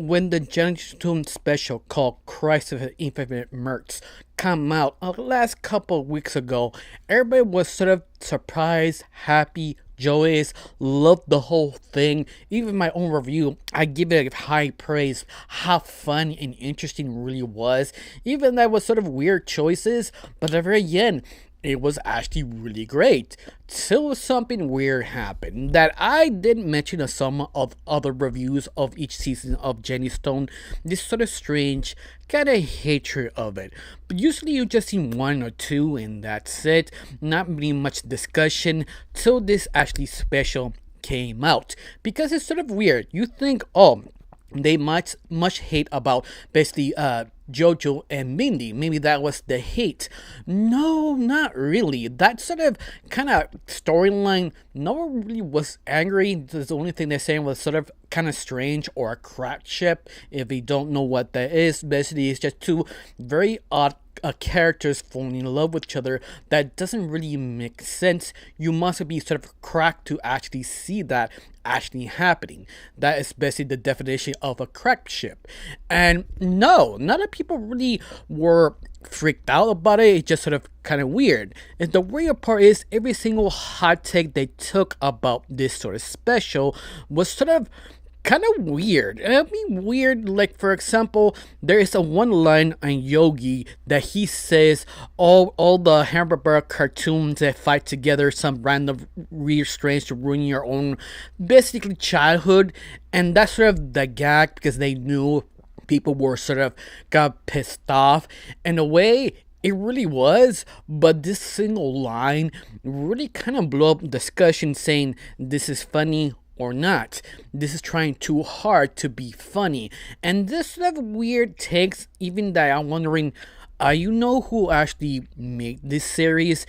when the Jellystone special called Crisis of Infinite Mirths come out last couple of weeks ago, everybody was sort of surprised, happy, joyous, loved the whole thing. Even my own review, I give it high praise. How fun and interesting it really was. Even that was sort of weird choices, but at the very end, it was actually really great. Till something weird happened that I didn't mention in some of other reviews of each season of Jellystone. This sort of strange kind of hatred of it. But usually you just see one or two and that's it. Not really much discussion till this actually special came out. Because it's sort of weird. You think, oh, they much hate about basically Jojo and Mindy. Maybe that was the hate. No, not really. That sort of kind of storyline, no one really was angry. The only thing they're saying was sort of kind of strange or a crack ship. If you don't know what that is, basically it's just two very odd characters falling in love with each other. That doesn't really make sense. You must be sort of cracked to actually see that actually happening. That is basically the definition of a crack ship. And no, none of people really were freaked out about it. It's just sort of kind of weird. And the weird part is every single hot take they took about this sort of special was sort of kind of weird. And I mean weird, like for example, there is a one line on Yogi that he says all the Hanna-Barbera cartoons that fight together, some random weird strange to ruin your own basically childhood. And that's sort of the gag because they knew people were sort of got pissed off. In a way, it really was, but this single line really kind of blew up discussion saying this is funny or not. This is trying too hard to be funny. And this sort of weird takes, even that I'm wondering, you know who actually made this series?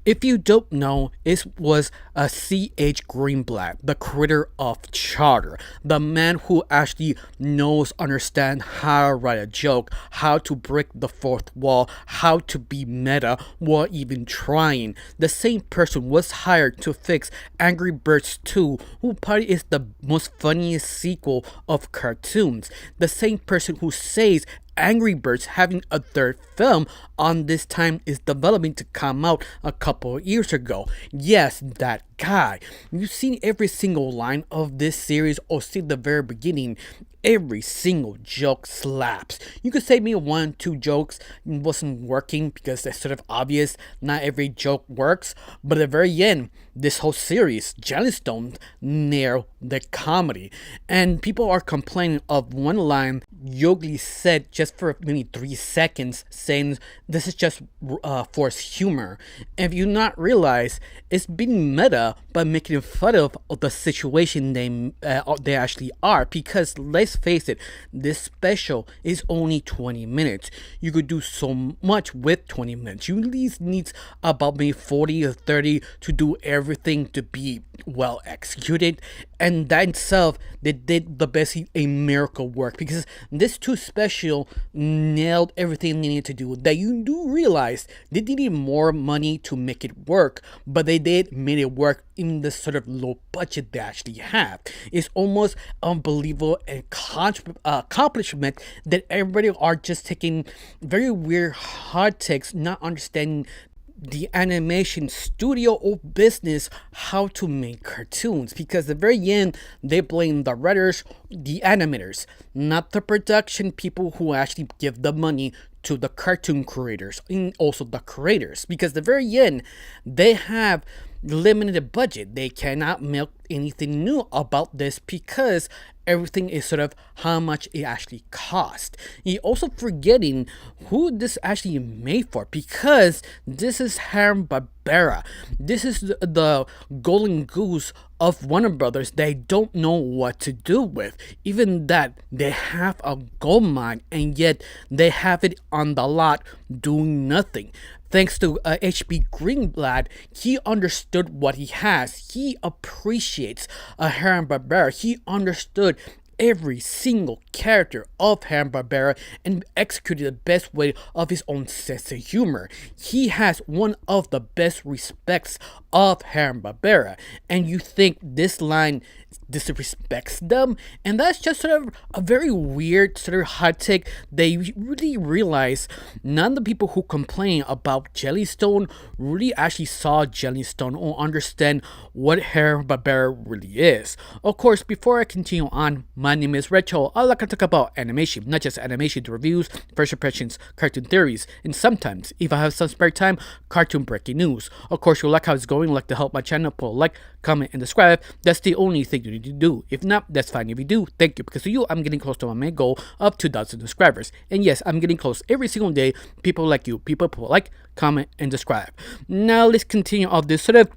If you don't know, it was a C.H. Greenblatt, the creator of Charter, the man who actually knows, understands how to write a joke, how to break the fourth wall, how to be meta while even trying. The same person was hired to fix Angry Birds 2, who probably is the most funniest sequel of cartoons. The same person who says Angry Birds having a third film on this time is developing to come out a couple of years ago. Yes, that guy. You've seen every single line of this series or see the very beginning. Every single joke slaps. You could say maybe 1, 2 jokes wasn't working because they're sort of obvious. Not every joke works. But at the very end, this whole series, Jellystone, nailed the comedy. And people are complaining of one line Yogi said just for maybe 3 seconds, saying this is just forced humor. If you not realize, it's being meta by making fun of the situation they actually are. Because let's face it, this special is only 20 minutes. You could do so much with 20 minutes. You at least need about maybe 40 or 30 to do everything to be well executed. And that itself, they did the best a miracle work, because this two special nailed everything they needed to do. That you do realize they needed more money to make it work, but they did made it work in the sort of low budget they actually have. It's almost unbelievable and accomplishment that everybody are just taking very weird hard takes, not understanding the animation studio or business how to make cartoons, because at the very end they blame the writers, the animators, not the production people who actually give the money to the cartoon creators and also the creators, because at the very end they have limited budget. They cannot milk anything new about this because everything is sort of how much it actually cost. You're also forgetting who this actually made for, because this is Hanna-Barbera. This is the golden goose of Warner Brothers. They don't know what to do with. Even that, they have a gold mine and yet they have it on the lot doing nothing. Thanks to H.B. Greenblatt, he understood what he has. He appreciates Hanna-Barbera. He understood every single character of Hanna-Barbera and executed the best way of his own sense of humor. He has one of the best respects of Hanna-Barbera. And you think this line disrespects them, and that's just sort of a very weird sort of hot take. They really realize none of the people who complain about Jellystone really actually saw Jellystone or understand what Hanna-Barbera really is. Of course, before I continue on, my name is Recho. I like to talk about animation, not just animation reviews, first impressions, cartoon theories, and sometimes, if I have some spare time, cartoon breaking news. Of course, you like how it's going, like to help my channel, put a like, comment, and subscribe. That's the only thing you need to do. If not, that's fine. If you do, thank you. Because of you, I'm getting close to my main goal of 2,000 subscribers. And yes, I'm getting close every single day. People like you, people put like, comment, and subscribe. Now let's continue off this sort of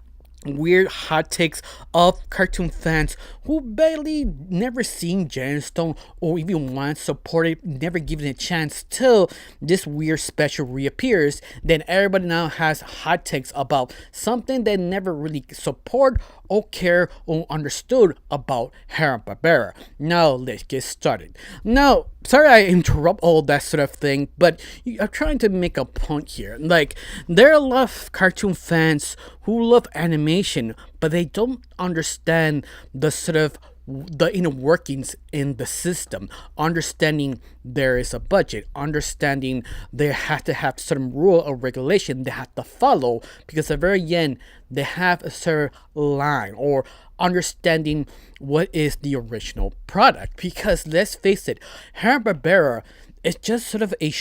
weird hot takes of cartoon fans who barely never seen Jellystone or even once supported, never given a chance till this weird special reappears. Then everybody now has hot takes about something they never really support or care or understood about Hanna-Barbera. Now let's get started. Now, sorry I interrupt all that sort of thing, but I'm trying to make a point here. Like, there are a lot of cartoon fans who love animation, but they don't understand the sort of the inner workings in the system, understanding there is a budget, understanding they have to have certain rule or regulation they have to follow, because at the very end they have a certain line, or understanding what is the original product. Because let's face it, Hanna-Barbera is just sort of a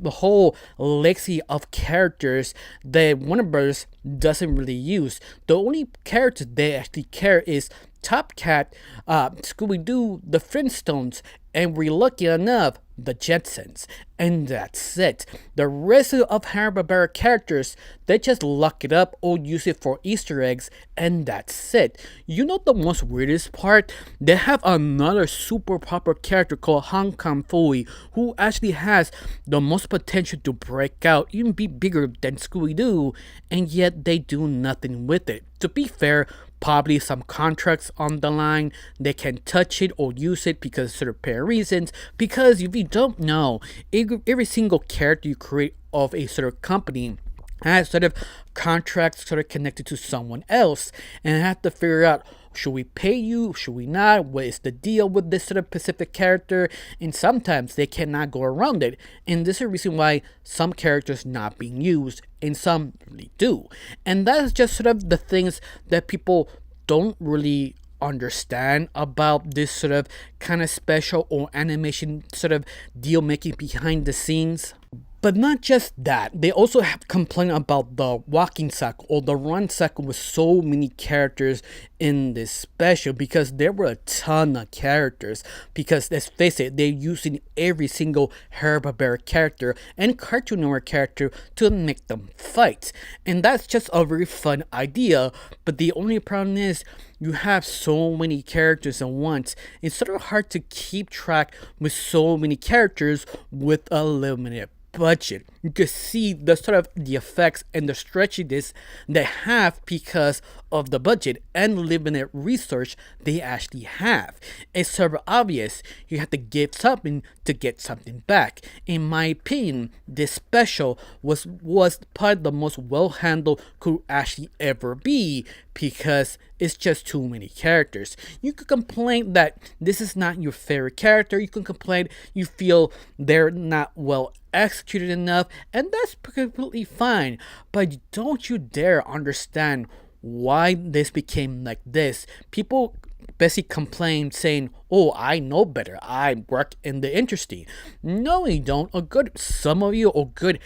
whole legacy of characters that Warner Bros. Doesn't really use. The only characters they actually care is Top Cat, Scooby-Doo, the Flintstones, and we're lucky enough, the Jetsons. And that's it. The rest of Hanna-Barbera characters, they just lock it up or use it for Easter eggs, and that's it. You know the most weirdest part? They have another super popular character called Hong Kong Phooey, who actually has the most potential to break out, even be bigger than Scooby-Doo, and yet they do nothing with it. To be fair, probably some contracts on the line, they can touch it or use it because of certain pair reasons. Because if you don't know, every single character you create of a sort of company has sort of contracts sort of connected to someone else, and have to figure out, should we pay you, should we not, what is the deal with this sort of specific character, and sometimes they cannot go around it, and this is the reason why some characters not being used and some really do. And that's just sort of the things that people don't really understand about this sort of kind of special or animation sort of deal making behind the scenes. But not just that, they also have complained about the walking cycle or the run cycle with so many characters in this special, because there were a ton of characters. Because let's face it, they're using every single Hanna-Barbera character and Cartoon Network character to make them fight. And that's just a very fun idea, but the only problem is you have so many characters at once. It's sort of hard to keep track with so many characters with a limited budget. You can see the sort of the effects and the stretchiness they have because of the budget and limited research they actually have. It's sort of obvious you have to give something to get something back. In my opinion, this special was probably the most well handled could actually ever be, because it's just too many characters. You could complain that this is not your favorite character. You can complain you feel they're not well executed enough, and that's completely fine. But don't you dare understand why this became like this. People basically complain saying, oh, I know better, I work in the industry. No, you don't. Some of you are good.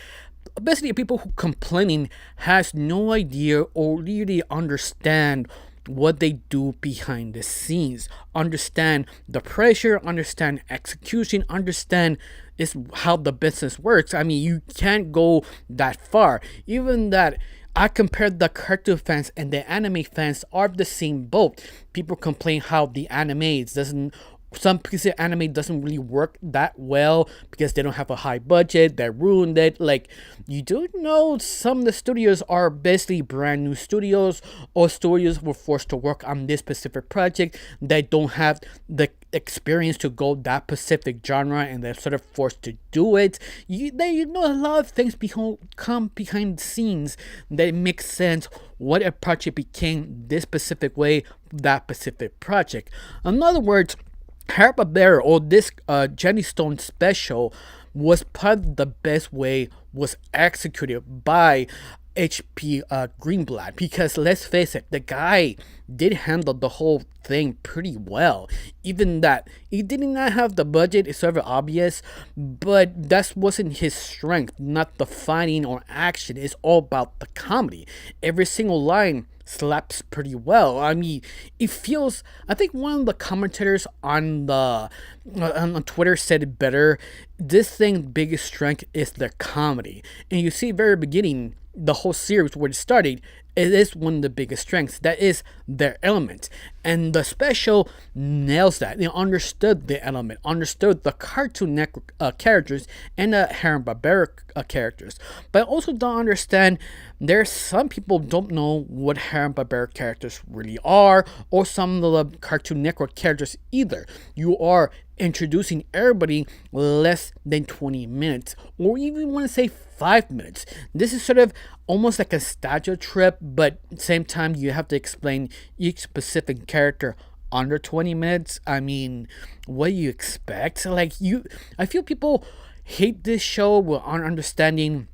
Basically, people who complaining has no idea or really understand what they do behind the scenes, understand the pressure, understand execution, understand is how the business works. I mean, you can't go that far. Even that, I compared the cartoon fans and the anime fans are the same boat. People complain how the anime doesn't some piece of anime doesn't really work that well because they don't have a high budget. They ruined it. Like, you do know some of the studios are basically brand new studios, or studios were forced to work on this specific project. They don't have the experience to go that specific genre, and they're sort of forced to do it. You know, a lot of things come behind the scenes that make sense what a project became this specific way, that specific project. In other words, Harper or this Jellystone special was probably the best way was executed by HP Greenblatt, because let's face it, the guy did handle the whole thing pretty well. Even that he did not have the budget is sort of obvious, but that wasn't his strength. Not the fighting or action. It's all about the comedy. Every single line slaps pretty well. I mean, it feels. I think one of the commentators on Twitter said it better. This thing's biggest strength is their comedy, and you see, very beginning, the whole series where it started, it is one of the biggest strengths. That is their element. And the special nails that. They understood the element, understood the Cartoon Network characters and the Hanna-Barbera characters. But I also don't understand, there's some people don't know what Hanna-Barbera characters really are, or some of the Cartoon Network characters either. You are introducing everybody less than 20 minutes, or even want to say 5 minutes. This is sort of almost like a nostalgia trip, but at the same time, you have to explain each specific character under 20 minutes. I mean, what do you expect? I feel people hate this show without understanding.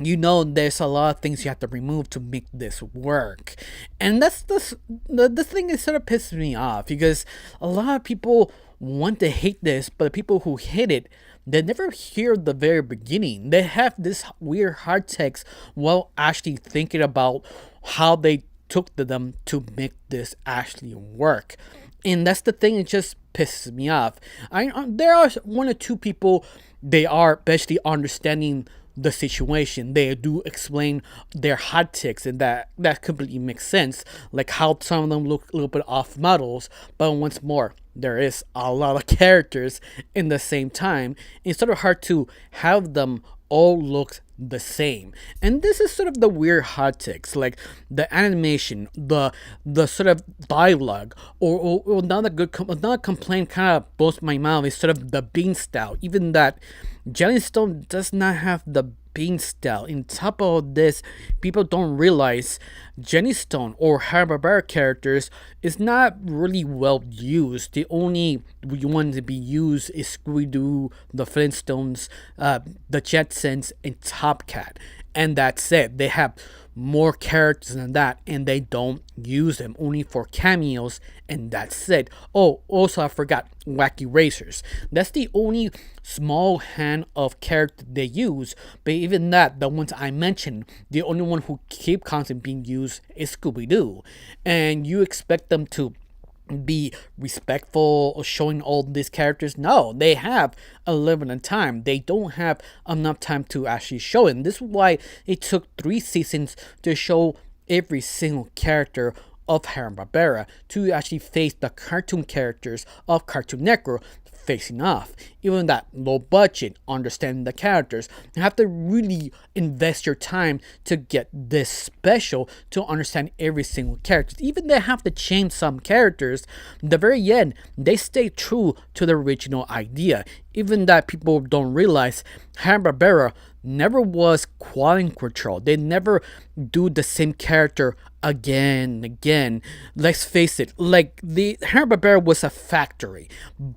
You know, there's a lot of things you have to remove to make this work, and that's the thing that sort of pisses me off, because a lot of people want to hate this, but the people who hate it, they never hear the very beginning. They have this weird hard text while actually thinking about how they took to them to make this actually work. And that's the thing that just pisses me off. There are one or two people, they are basically understanding the situation. They do explain their hot ticks, and that completely makes sense. Like how some of them look a little bit off models, but once more, there is a lot of characters in the same time. It's sort of hard to have them all look the same. And this is sort of the weird hot ticks, like the animation, the sort of dialogue, or another complaint kind of blows my mouth is sort of the bean style. Even that Jellystone does not have the bean style. In top of this, people don't realize Jellystone or Hanna-Barbera characters is not really well used. The only one to be used is Scooby-Doo, the Flintstones, the Jetsons, and Top Cat. And that's it. They have more characters than that, and they don't use them, only for cameos, and that's it. Oh, also I forgot Wacky Racers. That's the only small hand of character they use, but even that, the ones I mentioned, the only one who keep constantly being used is Scooby-Doo. And you expect them to be respectful of showing all these characters? No, they have a limited time. They don't have enough time to actually show it. And this is why it took 3 seasons to show every single character of Hanna-Barbera to actually face the cartoon characters of Cartoon Network facing off. Even that low budget, understanding the characters, you have to really invest your time to get this special to understand every single character. Even they have to change some characters, the very end, they stay true to the original idea. Even that people don't realize, Hanna-Barbera never was quality control. They never do the same character again and again. Let's face it, like the Hanna-Barbera was a factory,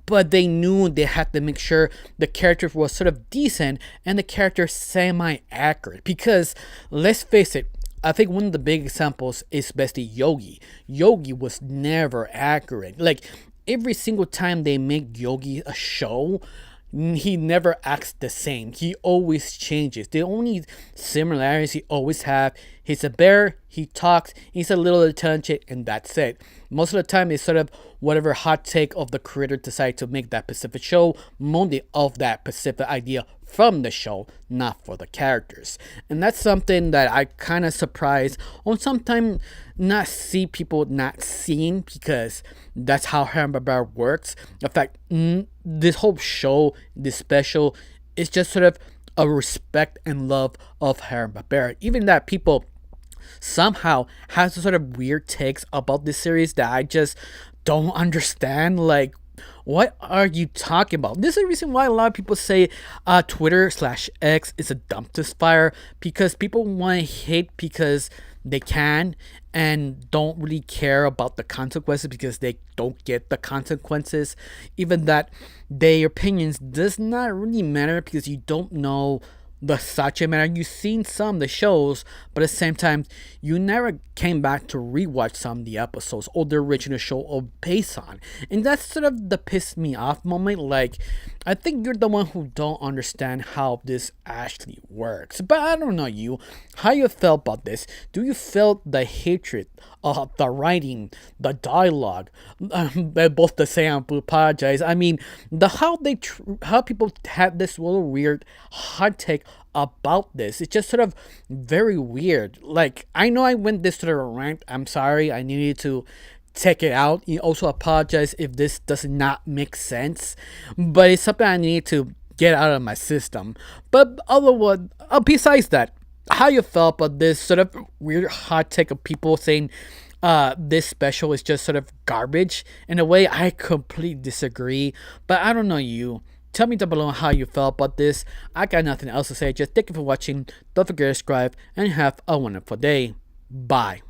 but they knew they had to make sure the character was sort of decent and the character semi-accurate. Because let's face it, I think one of the big examples is basically Yogi. Yogi was never accurate. Like every single time they make Yogi a show, he never acts the same. He always changes. The only similarities he always have, he's a bear, he talks, he's a little intelligent, and that's it. Most of the time, it's sort of whatever hot take of the creator decide to make that specific show, molded of that specific idea from the show, not for the characters. And that's something that I kind of surprised or sometimes not see people not seeing, because that's how Hanna-Barbera works. In fact, this whole show, this special, is just sort of a respect and love of Hanna-Barbera. Even that people somehow has sort of weird takes about this series that I just don't understand. Like, what are you talking about? This is the reason why a lot of people say Twitter/X is a dumpster fire, because people want to hate because they can and don't really care about the consequences because they don't get the consequences. Even that their opinions does not really matter because you don't know the subject matter. You've seen some of the shows, but at the same time, you never came back to rewatch some of the episodes or the original show or based on. And that's sort of the piss me off moment. Like, I think you're the one who don't understand how this actually works. But I don't know you, how you felt about this. Do you feel the hatred of the writing, the dialogue, both the say and apologize? I mean, the how people had this little weird hot take about this. It's just sort of very weird. Like, I know I went this sort of rant. I'm sorry. I needed to take it out. You also apologize if this does not make sense, but it's something I need to get out of my system. But otherwise, besides that, how you felt about this sort of weird hot take of people saying this special is just sort of garbage? In a way, I completely disagree, but I don't know you. Tell me down below how you felt about this. I got nothing else to say. Just thank you for watching. Don't forget to subscribe and have a wonderful day. Bye.